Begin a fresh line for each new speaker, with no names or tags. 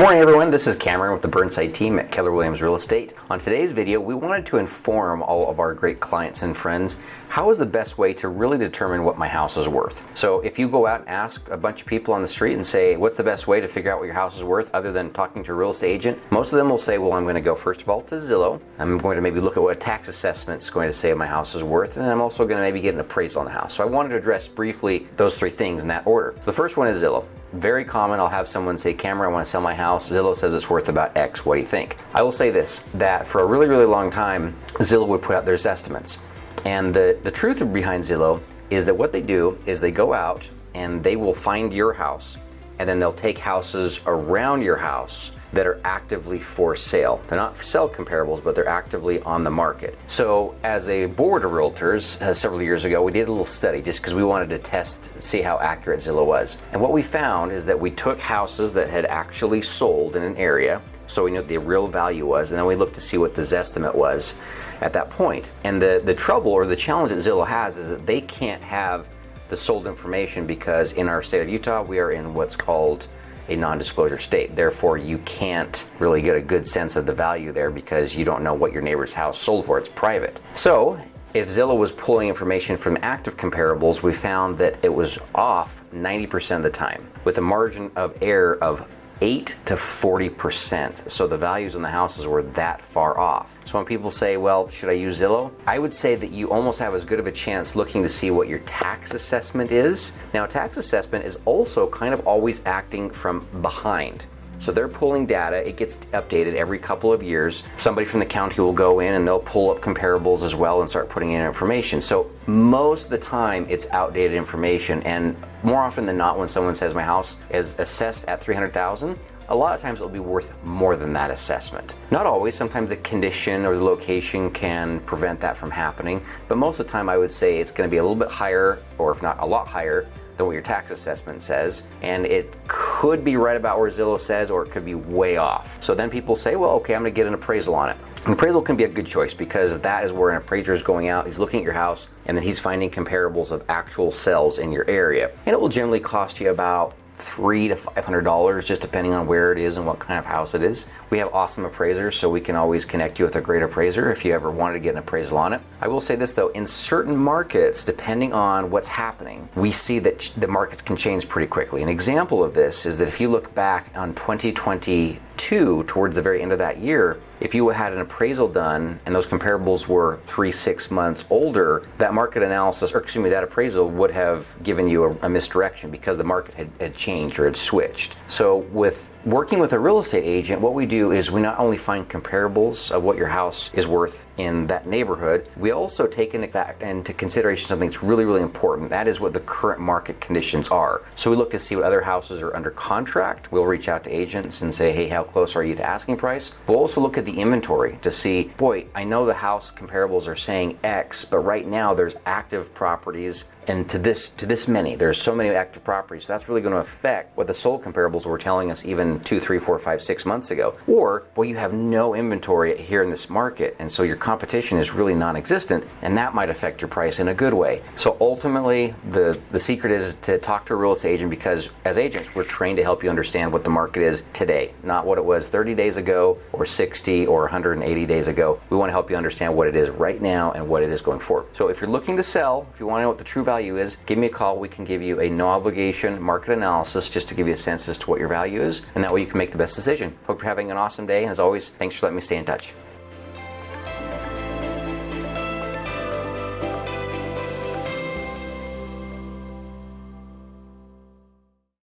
Good morning, everyone. This is Cameron with the Burnside team at Keller Williams Real Estate. On today's video, we wanted to inform all of our great clients and friends how is the best way to really determine what my house is worth. So if you go out and ask a bunch of people on the street and say, what's the best way to figure out what your house is worth other than talking to a real estate agent? Most of them will say, well, I'm going to go first of all to Zillow. I'm going to maybe look at what a tax assessment is going to say my house is worth, and then I'm also going to maybe get an appraisal on the house. So I wanted to address briefly those three things in that order. So the first one is Zillow. Very common, I'll have someone say, Cameron, I want to sell my house. Zillow says it's worth about X. What do you think? I will say this, that for a really, really long time, Zillow would put out their estimates. And the truth behind Zillow is that what they do is they go out and they will find your house, and then they'll take houses around your house that are actively for sale. They're not for sale comparables, but they're actively on the market. So as a board of realtors, several years ago, we did a little study just because we wanted to see how accurate Zillow was. And what we found is that we took houses that had actually sold in an area, so we knew what the real value was, and then we looked to see what the estimate was at that point. And the trouble or the challenge that Zillow has is that they can't have the sold information because in our state of Utah, we are in what's called a non-disclosure state. Therefore, you can't really get a good sense of the value there because you don't know what your neighbor's house sold for. It's private. So if Zillow was pulling information from active comparables, we found that it was off 90% of the time with a margin of error of 8 to 40%. So the values on the houses were that far off. So when people say, well, should I use Zillow? I would say that you almost have as good of a chance looking to see what your tax assessment is. Now, tax assessment is also kind of always acting from behind. So they're pulling data, it gets updated every couple of years. Somebody from the county will go in and they'll pull up comparables as well and start putting in information. So most of the time it's outdated information, and more often than not when someone says my house is assessed at $300,000, a lot of times it'll be worth more than that assessment. Not always, sometimes the condition or the location can prevent that from happening, but most of the time I would say it's going to be a little bit higher, or if not a lot higher, than what your tax assessment says, and it could be right about where Zillow says, or it could be way off. So then people say, well, okay, I'm gonna get an appraisal on it. An appraisal can be a good choice because that is where an appraiser is going out, he's looking at your house, and then he's finding comparables of actual sales in your area. And it will generally cost you about $300 to $500, just depending on where it is and what kind of house it is. We have awesome appraisers, so we can always connect you with a great appraiser if you ever wanted to get an appraisal on it. I will say this though, in certain markets, depending on what's happening, we see that the markets can change pretty quickly. An example of this is that if you look back on 2022, towards the very end of that year, if you had an appraisal done and those comparables were 3-6 months older, that market analysis, or excuse me, that appraisal would have given you a misdirection because the market had changed or had switched. So with working with a real estate agent, what we do is we not only find comparables of what your house is worth in that neighborhood, we also take into consideration something that's really, really important. That is what the current market conditions are. So we look to see what other houses are under contract. We'll reach out to agents and say, hey, how close are you to asking price? We'll also look at the inventory to see, boy, I know the house comparables are saying X, but right now there's active properties, and to this many, there's so many active properties, so that's really going to affect what the sold comparables were telling us even 2, 3, 4, 5, 6 months ago. Or, boy, you have no inventory here in this market, and so your competition is really non-existent, and that might affect your price in a good way. So ultimately, the secret is to talk to a real estate agent, because as agents, we're trained to help you understand what the market is today, not what it was 30 days ago, or 60, or 180 days ago. We want to help you understand what it is right now and what it is going forward. So if you're looking to sell, if you want to know what the true value is, give me a call. We can give you a no obligation market analysis just to give you a sense as to what your value is, and that way you can make the best decision. Hope you're having an awesome day, and as always, thanks for letting me stay in touch.